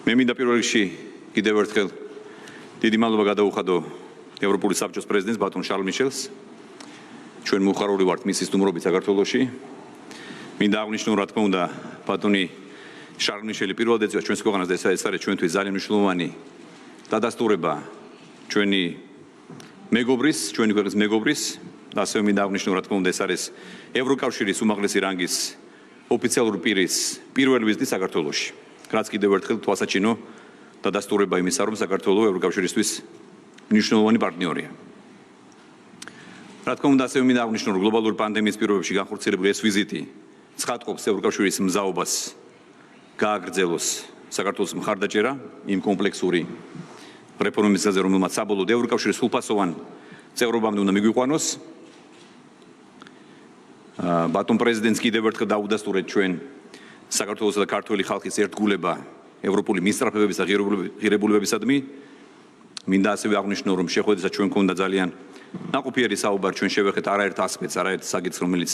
მე მინდა პირველ რიგში კიდევ ერთხელ დიდი მადლობა გადაუხადო ევროპული საბჭოს პრეზიდენტს ბატონ შარლ მიშელს. ჩვენ მოუხარული ვართ მისი სტუმრობით საქართველოში. მინდა აღნიშნო, რა თქმა უნდა, ბატონი შარლ მიშელი პირველად ეწევა ჩვენს ქვეყანას და ეს არის ჩვენთვის ძალიან მნიშვნელოვანი დადასტურება ჩვენი მეგობრის, ჩვენი ქვეყნის მეგობრის და ასევე მინდა აღნიშნო, რა თქმა უნდა, ეს არის ევროკავშირის უმაღლესი რანგის ოფიციალური პირის პირველი ვიზიტი საქართველოში. რაც კიდევ ერთხელ თვალსაჩინო დადასტურება იმისა, რომ საქართველო ევროკავშირისთვის მნიშვნელოვანი პარტნიორია. რა თქმა უნდა, ასევე მინდა აღნიშნო, რომ გლობალური პანდემიის პირობებში განხორციელებული ეს ვიზიტი ცხადყოფს ევროკავშირის მზაობას გააგრძელოს საქართველოს მხარდაჭერა იმ კომპლექსური რეფორმის გზაზე, რომელმაც საბოლოოდ ევროკავშირის სრულფასოვან წევრობამდე უნდა მიგვიყვანოს. ბატონ პრეზიდენტს კიდევ ერთხელ დაუდასტურეთ ჩვენ საქართველოსა და ქართული ხალხის ერთგულება ევროპული მისწრაფებების და ღირებულებებისადმი. მინდა ასევე აღნიშნო, რომ შეხვედრისას ჩვენ გქონდა ძალიან ნაყოფიერი საუბარი, ჩვენ შევეხეთ არაერთ ასპექტს, არაერთ საკითხს, რომელიც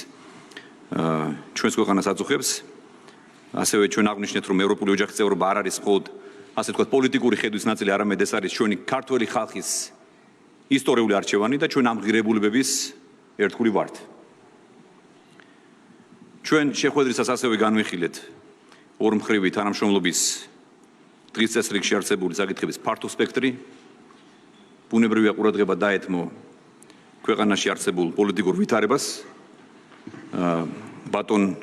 ჩვენს ქვეყანას აწუხებს. ასევე ჩვენ აღნიშნეთ, რომ ევროპული ოჯახის წევრობა არ არის მხოლოდ ასე ვთქვათ პოლიტიკური ხედვის ნაწილი, არამედ ეს არის ჩვენი ქართული ხალხის ისტორიული არჩევანი და ჩვენ ამ ღირებულებების ერთგული ვართ. ჩვენ შეხვედრისას ასევე განვიხილეთ ორმხრივი თანამშრომლობის დღის წესრიგში არსებული საკითხების ფართო სპექტრი. ბუნებრივია ყურადღება დაეთმო ქვეყანაში არსებულ პოლიტიკურ ვითარებას. ბატონ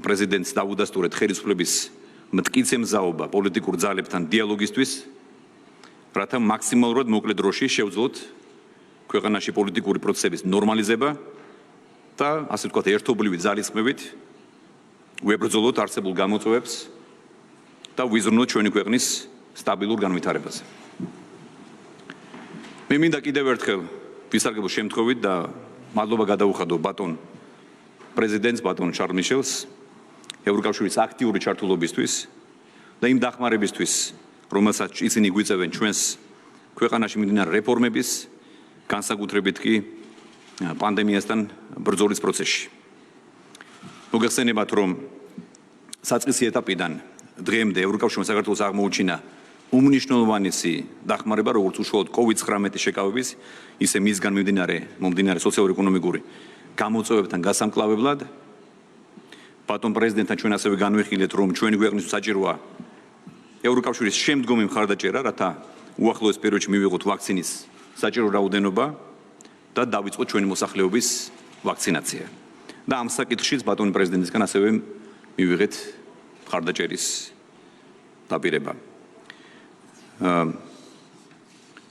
პრეზიდენტს დაუდასტურეთ ხელისუფლების მტკიცე მზაობა პოლიტიკურ ძალებთან დიალოგისთვის, რათა მაქსიმალურად მოკლე დროში შევძლოთ ქვეყანაში პოლიტიკური პროცესების ნორმალიზება და ასე ვთქვათ ერთობლივი ძალისხმევით ვებრძოლოთ არსებულ გამოწვევებს და ვიზრუნოთ ჩვენი ქვეყნის სტაბილურ განვითარებაზე. მე მინდა კიდევ ერთხელ ვისარგებლო შემთხვევით და მადლობა გადაუხადო ბატონ პრეზიდენტს, ბატონ შარლ მიშელს ევროკავშირის აქტიური ჩართულობისთვის და იმ დახმარებისთვის, რომელსაც ისინი გვიწევენ ჩვენს ქვეყანაში მიმდინარე რეფორმების, განსაკუთრებით კი პანდემიასთან ბრძოლის პროცესში. მოგეხსენებათ, რომ საწყისი ეტაპიდან დღემდე ევროკავშირმა საქართველოს აღმოუჩინა უმნიშვნელოვანესი დახმარება, როგორც უშუალოდ COVID-19 შეკავების, ისე მისგან მომდინარე სოციალურ-ეკონომიკური გამოწვევებთან გასამკლავებლად. ბატონ პრეზიდენტთან ჩვენ ასევე განვიხილეთ, რომ ჩვენი ქვეყნისთვის საჭიროა ევროკავშირის შემდგომი მხარდაჭერა, რათა უახლოეს პერიოდში მივიღოთ ვაქცინის საჭირო რაოდენობა და დავიწყოთ ჩვენი მოსახლეობის ვაქცინაცია. და ამ საკითხშიც ბატონ პრეზიდენტისგან ასევე მივიღეთ მხარდაჭერის დაპირება.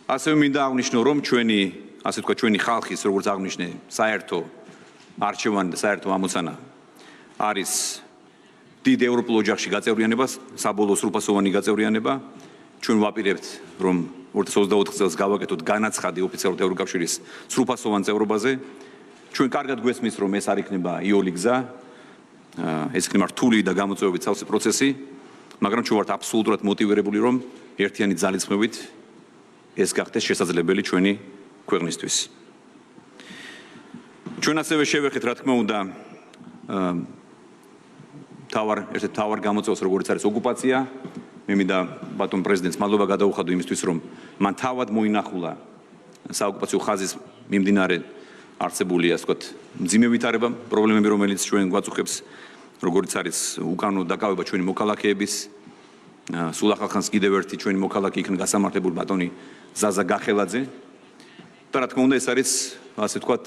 ასევე მინდა აღნიშნო, რომ ჩვენი ხალხის, როგორც აღნიშნე, საერთო არჩევანი და საერთო ამოცანა არის დიდ ევროპულ ოჯახში გაწევრიანება, საბოლოო სრულფასოვანი გაწევრიანება. ჩვენ ვაპირებთ, რომ 2024 წელს გავაკეთოთ განაცხადი ოფიციალურად ევროკავშირის სრულფასოვან წევრობაზე. ჩვენ კარგად გვესმის, რომ ეს არ იქნება იოლი გზა, ეს იქნება რთული და გამოწვევებით სავსე პროცესი, მაგრამ ჩვენ ვართ აბსოლუტურად მოტივირებული, რომ ერთიანი ძალისხმევით ეს გახდეს შესაძლებელი ჩვენი ქვეყნისთვის. ჩვენ ასევე შევეხეთ, რა თქმა უნდა, ერთ-ერთ მთავარ გამოწვევას, როგორც არის ოკუპაცია. მე მინდა ბატონ პრეზიდენტს მადლობა გადაუხადო იმისთვის, რომ მან თავად მოინახულა საოკუპაციო ხაზის მიმდინარე არსებული, ასე ვთქვათ, მძიმე ვითარება, პრობლემები, რომელიც ჩვენ გვაწუხებს, როგორც არის უკანონო დაკავება ჩვენი მოქალაქეების. სულ ახალხანს კიდევ ერთი ჩვენი მოქალაქე იქნა გასამართლებული ბატონი ზაზა გახელაძე. და რა თქმა უნდა, ეს არის, ასე ვთქვათ,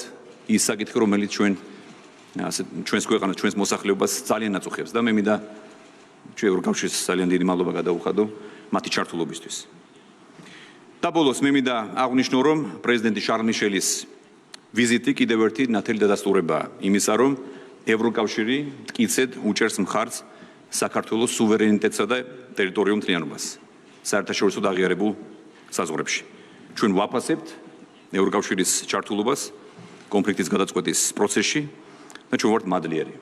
ის საკითხი, რომელიც ჩვენს ქვეყანას, ჩვენს მოსახლეობას ძალიან აწუხებს და მე მინდა ჩვენ ევროკავშირს ძალიან დიდი მადლობა გადაუხადო მათი ჩართულობისთვის. და ბოლოს მე მინდა აღვნიშნო, რომ პრეზიდენტი შარლ მიშელის ვიზიტი კიდევ ერთი ნათელი დადასტურებაა იმისა, რომ ევროკავშირი მტკიცედ უჭერს მხარს საქართველოს სუვერენიტეტსა და ტერიტორიულ მთლიანობას საერთაშორისო აღიარებულ საზღვრებში. ჩვენ ვაფასებთ ევროკავშირის ჩართულობას კონფლიქტის გადაწყვეტის პროცესში და ჩვენ ვართ მადლიერი.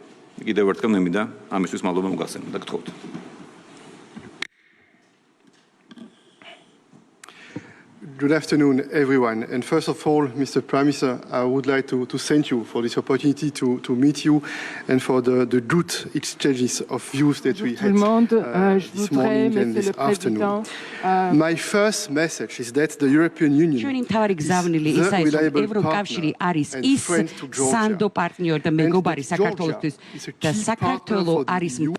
კიდევ ერთხელ მე მინდა ამისთვის მადლობა მოგახსენო და გთხოვთ. Good afternoon, everyone. And first of all, Mr. Prime Minister, I would like to thank you for this opportunity to meet you and for the good exchanges of views that we had this morning and this afternoon. My first message is that the European Union is the reliable partner and friend to Georgia. And Georgia is a key partner for the EU.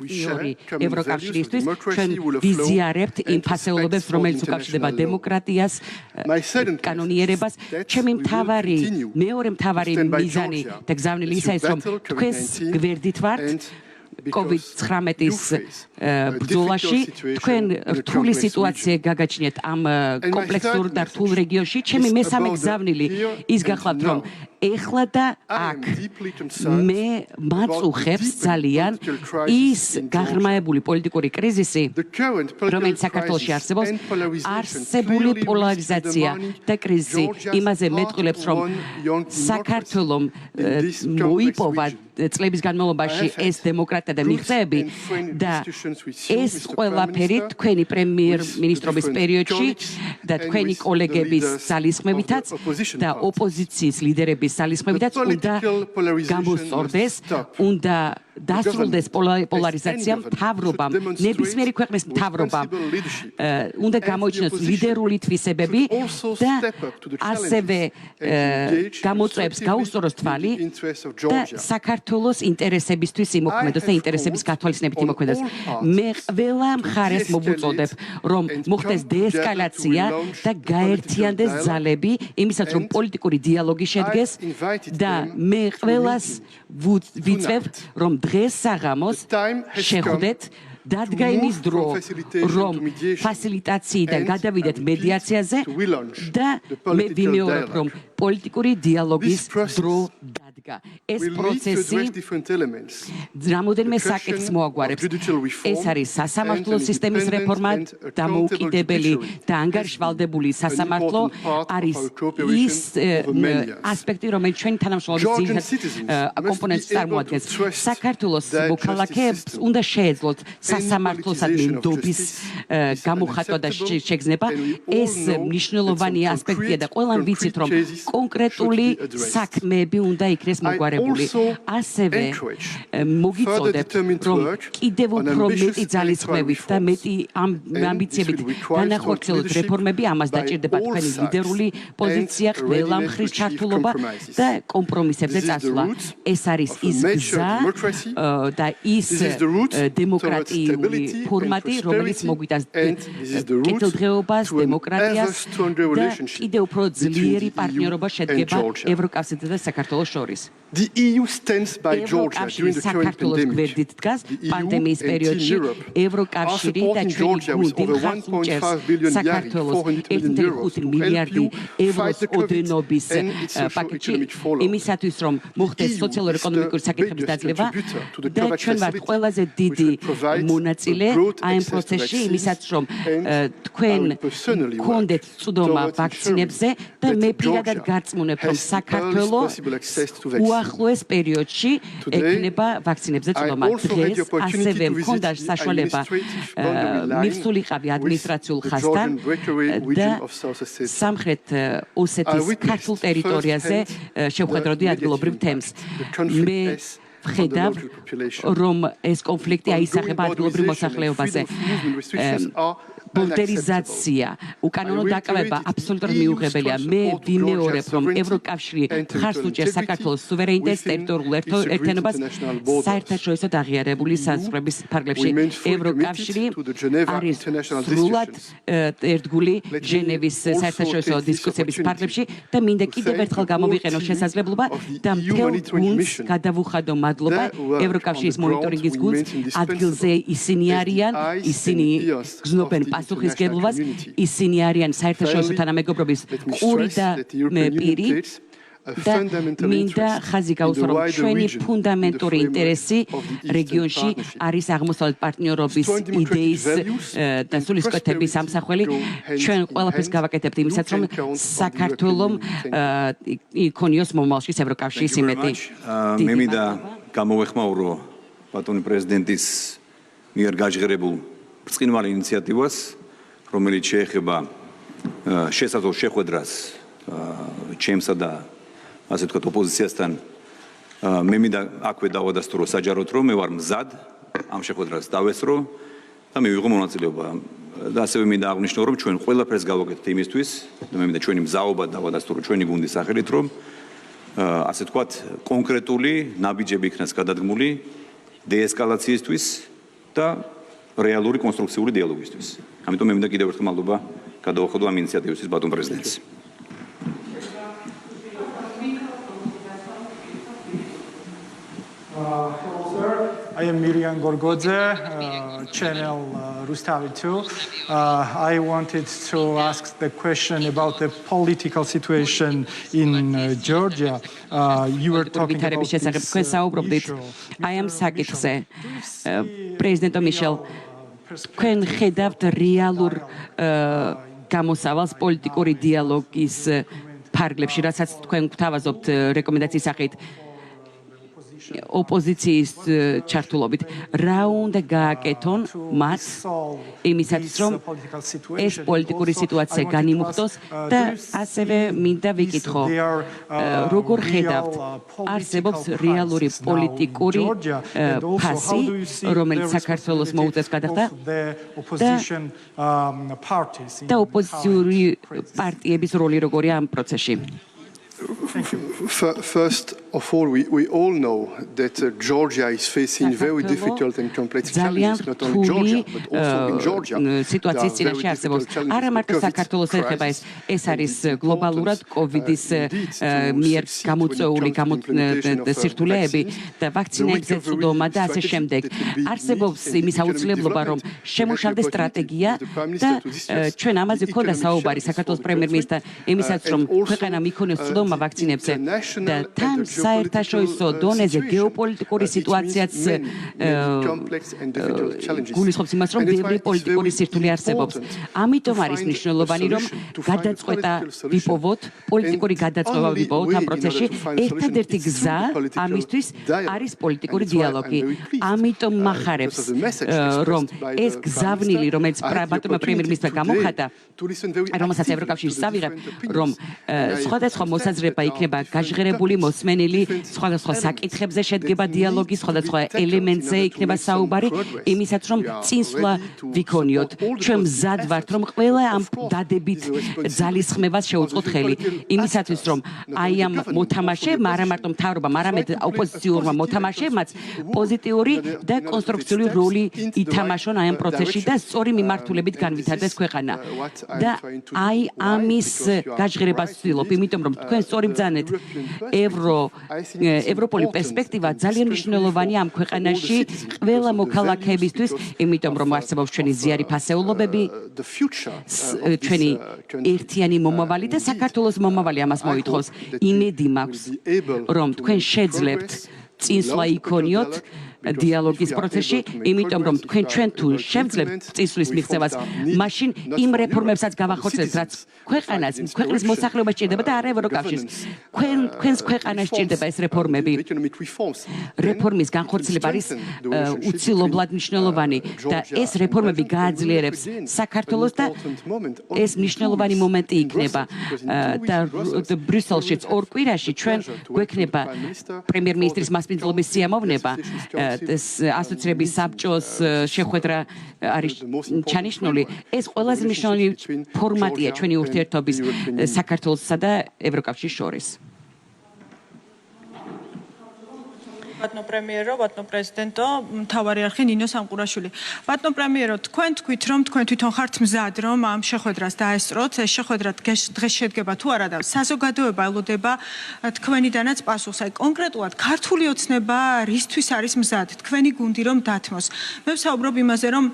We share common values of democracy, rule of law, and respect for international law. კანონიერებას ჩემი მეორე მთავარი მიზანი და გზავნილი ისაა რომ თქვენს გვერდით ვართ COVID-19-ის ბრძოლაში თქვენ რთული სიტუაცია გაგაჩნიათ ამ კომპლექსურ და რთულ რეგიონში ჩემი მესამე გზავნილი ის გახლავთ რომ ეხლა და აქ მე მაწუხებს ძალიან ის გაღრმავებული პოლიტიკური კრიზისი რომელიც საქართველოში არსებობს არსებული პოლარიზაცია და კრიზისი იმაზე მეტყველებს რომ საქართველომ მოიპოვა წლების განმავლობაში ეს დემოკრატია და მიღწევები და ეს ყველაფერი თქვენი პრემიერ-მინისტრობის პერიოდში და თქვენი კოლეგების ძალისხმევითაც და ოპოზიციის ლიდერების ძალისხმევითაც უნდა გამოსწორდეს უნდა დასრულდეს პოლარიზაცია მთავრობამ ნებისმიერი ქვეყნის მთავრობამ უნდა გამოიჩინოს ლიდერული თვისებები და ასევე გამოწვევს გაუსწოროს თვალი და საქართველოს ინტერესებისთვის იმოქმედოს და ინტერესების გათვალისწინებით იმოქმედოს მე ყველა მხარეს მოვუწოდებ რომ მოხდეს დეესკალაცია და გაერთიანდეს ძალები იმისაც რომ პოლიტიკური დიალოგი შედგეს და მე ყველას ვიწევ რომ დღეს საღამოს შეხვდეთ დადგა იმის დრო რომ ფასილიტაციიდან გადავიდეთ მედიაციაზე და მე ვიმეორებ რომ პოლიტიკური დიალოგის დრო დადგა ეს პროცესი რამოდენიმე საკითხს მოაგვარებს ეს არის სასამართლო სისტემის რეფორმა დამოუკიდებელი და ანგარიშვალდებული სასამართლო არის ის ასპექტი რომელიც ჩვენი თანამშრომლობის ძირითად კომპონენტს წარმოადგენს საქართველოს მოქალაქეებს უნდა შეეძლოთ სასამართლოსადმი ნდობის გამოხატვა და შეგრძნება ეს მნიშვნელოვანი ასპექტია და ყველამ ვიცით რომ კონკრეტული საქმეები უნდა იქნეს მოგვარებული ასევე მოგიწოდებთ რომ კიდევ უფრო მეტი ძალისხმევით და მეტი ამბიციებით განახორციელოთ რეფორმები ამას დაჭირდება თქვენი ლიდერული პოზიცია ყველა მხრის ჩართულობა და კომპრომისებზე წასვლა ეს არის ის გზა და ის დემოკრატიული ფორმატი რომელიც მოგვიტანს კეთილდღეობას დემოკრატიას და კიდევ უფრო ძლიერი პარტნიორობა შედგება ევროკავშირსა და საქართველოს შორის The EU stands by Georgia during the current pandemic. პანდემიის პერიოდში ევროკავშირი და ჩვენი გუნდი მხარს უჭერს საქართველოს 1.5 მილიარდი ევროს ოდენობის პაკეტში იმისათვის რომ მოხდეს სოციალურ-ეკონომიკური საკითხების დაძლევა და ჩვენ ვართ ყველაზე დიდი მონაწილე ამ პროცესში იმისათვის რომ თქვენ გქონდეთ წვდომა ვაქცინებზე და მე პირადად გარწმუნებ რომ საქართველოს უახლოეს პერიოდში ექნება ვაქცინებზე წვდომა დღეს ასევე მქონდა საშუალება მივსულიყავი ადმინისტრაციულ ხაზთან და სამხრეთ ოსეთის ქართულ ტერიტორიაზე შევხედროდი ადგილობრივ თემს მე ვხედავ რომ ეს კონფლიქტი აისახება ადგილობრივ მოსახლეობაზე ბოლდერიზაცია უკანონო დაკავება აბსოლუტურად მიუღებელია მე ვიმეორებ რომ ევროკავშირი მხარს უჭერს საქართველოს სუვერენიტეტს ტერიტორიულ ერთიანობას საერთაშორისო აღიარებული საზღვრების ფარგლებში ევროკავშირი არის სრულად ერთგული ჟენევის საერთაშორისო დისკუსიების ფარგლებში და მინდა კიდევ ერთხელ გამოვიყენო შესაძლებლობა და მთელ გუნდს გადავუხადო მადლობა ევროკავშირის მონიტორინგის გუნდს ადგილზე ისინი არიან ისინი გზნობენ პასუხისგებლობას ისინი არიან საერთაშორისო თანამეგობრობის ყური და პირი და მინდა ხაზი გაუსვა რომ ჩვენი ფუნდამენტური ინტერესი რეგიონში არის აღმოსავლეთ პარტნიორობის იდეის და სულისკვეთების ამსახველი ჩვენ ყველაფერს გავაკეთებთ იმისაც რომ საქართველოს იქონიოს მომავალში ევროკავშირის იმედი მე მინდა გამოვეხმაურო ბატონი პრეზიდენტის მიერ გაჟღერებულ ბრწყინვალე ინიციატივას, რომელიც შეეხება შესაძლო შეხვედრას ჩემსა და ასე ვთქვათ ოპოზიციასთან მე მინდა აქვე დავადასტურო საჯაროდ რომ მე ვარ მზად ამ შეხვედრას დავესწრო და მივიღო მონაწილეობა და ასევე მინდა აღვნიშნო რომ ჩვენ ყველაფერს გავაკეთეთ იმისთვის და მე მინდა ჩვენი მზაობა დავადასტურო ჩვენი გუნდის სახელით რომ ასე ვთქვათ კონკრეტული ნაბიჯები იქნას გადადგმული დეესკალაციისთვის და რეალური კონსტრუქციული დიალოგისთვის. ამიტომ მე მინდა კიდევ ერთხელ მადლობა გადავახადო ამ ინიციატივისთვის ბატონ პრეზიდენტს. I am Miriam Gorgodze, channel Rustavi 2. I wanted to ask the question about the political situation in Georgia. You were talking about this issue. I am საკითხზე. President Michel, თქვენ ხედავთ რეალურ გამოსავალს პოლიტიკური დიალოგის ფარგლებში, რასაც თქვენ გვთავაზობთ რეკომენდაციის სახით. ოპოზიციის ჩართულობით რა უნდა გააკეთონ მათ იმისათვის რომ ეს პოლიტიკური სიტუაცია განიმუხტოს და ასევე მინდა ვიკითხო როგორ ხედავთ არსებობს რეალური პოლიტიკური ფასი რომელიც საქართველოს მოუწევს გადახდა და ოპოზიციური პარტიების როლი როგორია ამ პროცესში First of all, we all know that Georgia is facing very difficult and complex challenges, not only Georgia, but also in Georgia. Situācijas წინაშე არსებობს. არა მარტო საქართველოს ეხება ეს არის გლობალურად COVID-ის მიერ გამოწვეული სირთულეები და ვაქცინებზე წვდომა და ასე შემდეგ. არსებობს იმის აუცილებლობა, რომ შემუშავდეს სტრატეგია და ჩვენ ამაზე გქონდა საუბარი საქართველოს პრემიერ-მინისტრთან იმისაც, რომ ქვეყანა მიქონებს წვდომა ვაქცინებზე და თან საერთაშორისო დონეზე გეოპოლიტიკური სიტუაციაც გულისხმობს იმას, რომ ბევრი პოლიტიკური სირთულე არსებობს. ამიტომ არის მნიშვნელოვანი, რომ გადაწყვეტა ვიპოვოთ, პოლიტიკური გადაწყვეტა ვიპოვოთ ამ პროცესში. ერთადერთი გზა ამისთვის არის პოლიტიკური დიალოგი. ამიტომ მახარებს, რომ ეს გზავნილი, რომელიც ბატონმა პრემიერ-მინისტრმა გამოხატა, რომელსაც ევროკავშირს წავიღებ, რომ სხვადასხვა მოსაზრება იქნება გაჟღერებული, მოსმენილი, სხვადასხვა საკითხებზე შედგება დიალოგი, სხვადასხვა ელემენტზე იქნება საუბარი, იმისაც რომ წინსვლა ვიქონიოთ. ჩვენ მზად ვართ, რომ ყველა ამ დადებით ძალისხმევას შეუწყოთ ხელი, იმისათვის რომ აი ამ მოთამაშეებმა, არა მარტო მთავრობამ, არამედ ოპოზიციურმა მოთამაშეებმაც პოზიტიური და კონსტრუქციული როლი ითამაშონ აი ამ პროცესში და სწორი მიმართულებით განვითარდეს ქვეყანა. და აი ამის გაჟღერებას ვცდილობ, იმიტომ რომ თქვენ სწორი ბრძანეთ ევროპული პერსპექტივა ძალიან მნიშვნელოვანია ამ ქვეყანაში ყველა მოქალაქეებისთვის, იმიტომ რომ არსებობს ჩვენი ზიარი ფასეულობები, ჩვენი ერთიანი მომავალი და საქართველოს მომავალი ამას მოითხოვს. იმედი მაქვს, რომ თქვენ შეძლებთ წინსვლა იქონიოთ დიალოგის პროცესში, იმიტომ რომ თქვენ ჩვენ თუ შევძლებთ წინსვლის მიღწევას, მაშინ იმ რეფორმებსაც გავახორციელებთ, რაც ქვეყნის მოსახლეობას სჭირდება და არა ევროკავშირს. თქვენს ქვეყანას სჭირდება ეს რეფორმები. რეფორმის განხორციელება არის უცილებლად მნიშვნელოვანი და ეს რეფორმები გააძლიერებს საქართველოს და ეს მნიშვნელოვანი მომენტი იქნება და ბრიუსელშიც ორ კვირაში ჩვენ გვექნება პრემიერ-მინისტრის მასპინძლობის სიამოვნება ასოცირების საბჭოს შეხვედრა არის ჩანიშნული. ეს ყველაზე მნიშვნელოვანი ფორმატია ჩვენი ურთიერთობის საქართველოსა და ევროკავშირის შორის. ბატონო პრემიერო, ბატონო პრეზიდენტო, მთავარი არხი ნინო სამყურაშვილი. ბატონო პრემიერო, თქვენ თქვით, რომ თქვენ თვითონ ხართ მზად, რომ ამ შეხვედრას დაესწროთ. ეს შეხვედრა დღეს შედგება თუ არა და საზოგადოება ელოდება თქვენიდანაც პასუხს. აი კონკრეტულად ქართული ოცნება რისთვის არის მზად? თქვენი გუნდი რომ დათმოს. მე ვსაუბრობ იმაზე, რომ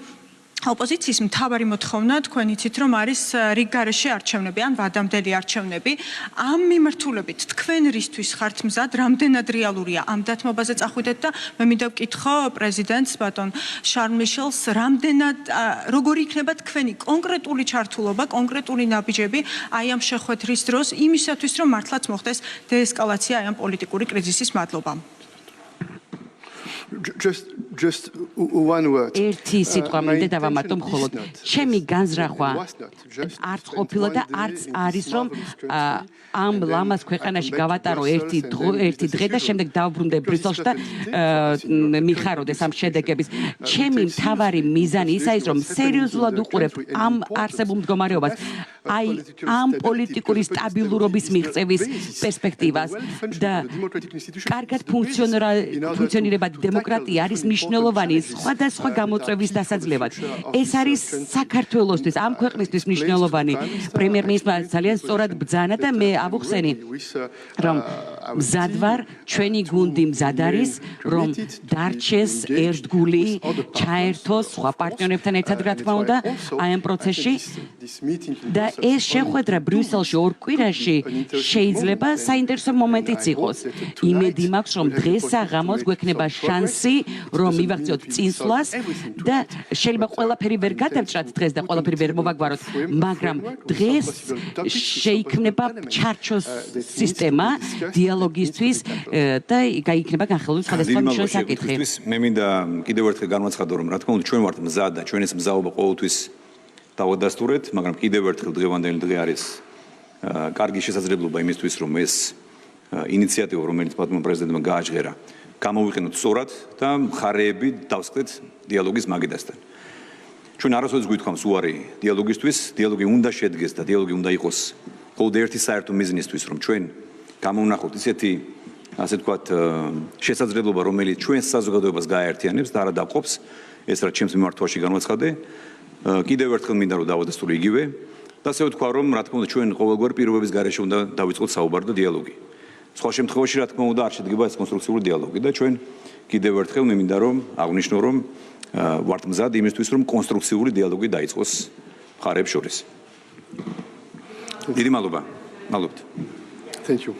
ოპოზიციის მთავარი მოთხოვნა თქვენ იცით რომ არის რიგ გარეშე არჩევნები ან ვადამდელი არჩევნები. ამ მიმართულებით თქვენ რისთვის ხართ მზად, რამდენად რეალურია ამ დათმობაზე წახვიდეთ და მე მინდა ვკითხო პრეზიდენტს ბატონ შარლ მიშელს, რამდენად როგორი იქნება თქვენი კონკრეტული ჩართულობა, კონკრეტული ნაბიჯები აი ამ შეხვედრის დროს იმისათვის რომ მართლაც მოხდეს დეესკალაცია აი ამ პოლიტიკური კრიზისის მადლობა. just one word. ერთი სიტყვა მინდა დავამატო მხოლოდ. ჩემი განზრახვა არც ყოფილა და არც არის რომ ამ ლამაზ ქვეყანაში გავატარო ერთი დღე და შემდეგ დავბრუნდე ბრიუსელში და მიხაროდეს ამ შედეგების. ჩემი მთავარი მიზანი ის არის რომ სერიოზულად უყურებ ამ არსებულ მდგომარეობას. აი ამ პოლიტიკური სტაბილურობის მიღწევის პერსპექტივას და კარგად ფუნქციონირება დემოკრატია არის მნიშვნელოვანი სხვადასხვა გამოწვევის დასაძლევად. ეს არის საქართველოსთვის, ამ ქვეყნისთვის მნიშვნელოვანი. პრემიერ-მინისტრმა ძალიან სწორად ბრძანა და მე ავუხსენი, რომ მზად ვარ, ჩვენი გუნდი მზად არის, რომ დარჩეს ერთგული, ჩაერთოს სხვა პარტნიორებთან ერთად, რა თქმა უნდა, აი ამ პროცესში და ეს შეხვედრა ბრიუსელში ორ კვირაში შეიძლება საინტერესო მომენტიც იყოს. იმედი მაქვს, რომ დღესაღამოს გვექნება შანსი, რომ მივახციოთ წინსვლას და შეიძლება ყველაფერი ვერ გადავჭრათ დღეს და ყველაფერი ვერ მოვაგვაროთ, მაგრამ დღეს შეიქმნება ჩარჩოს სისტემა დიალოგისთვის და გაიქნება განხილული სხვადასხვა მნიშვნელოვანი საკითხი. მე მინდა კიდევ ერთხელ განვაცხადო, რომ რა თქმა უნდა ჩვენ ვართ მზად და ჩვენს მზაობა ყოველთვის დავადასტურეთ, მაგრამ კიდევ ერთხელ დღევანდელი დღე არის კარგი შესაძლებლობა იმისთვის, რომ ეს ინიციატივა, რომელიც პატიმრ პრეზიდენტმა გააჟღერა, გამოვიყენოთ სწორად და მხარეები დავსკდეთ დიალოგის მაგიდასთან. ჩვენ არასოდეს გვითხოვს უარი დიალოგისთვის, დიალოგი უნდა შედგეს და დიალოგი უნდა იყოს მხოლოდ ერთი საერთო მიზნისთვის, რომ ჩვენ გამოვნახოთ ისეთი, ასე ვთქვათ, შესაძლებლობა, რომელიც ჩვენს საზოგადოებას გააერთიანებს და არა დაყოფს, ეს რაც ჩემს მიმართვაში განვაცხადე. კიდევ ერთხელ მინდა რომ დავადასტურო იგივე და ასე ვთქვა, რომ რა თქმა უნდა ჩვენ ყოველგვარ პირობების გარეშე უნდა დავიწყოთ საუბარი და დიალოგი. სხვა შემთხვევაში რა თქმა უნდა არ შედგება ეს კონსტრუქციული დიალოგი და ჩვენ კიდევ ერთხელ მე მინდა რომ აღვნიშნო, რომ ვართ მზად იმისთვის, რომ კონსტრუქციული დიალოგი დაიწყოს მხარეებს შორის. დიდი მადლობა. მადლობთ. Thank you.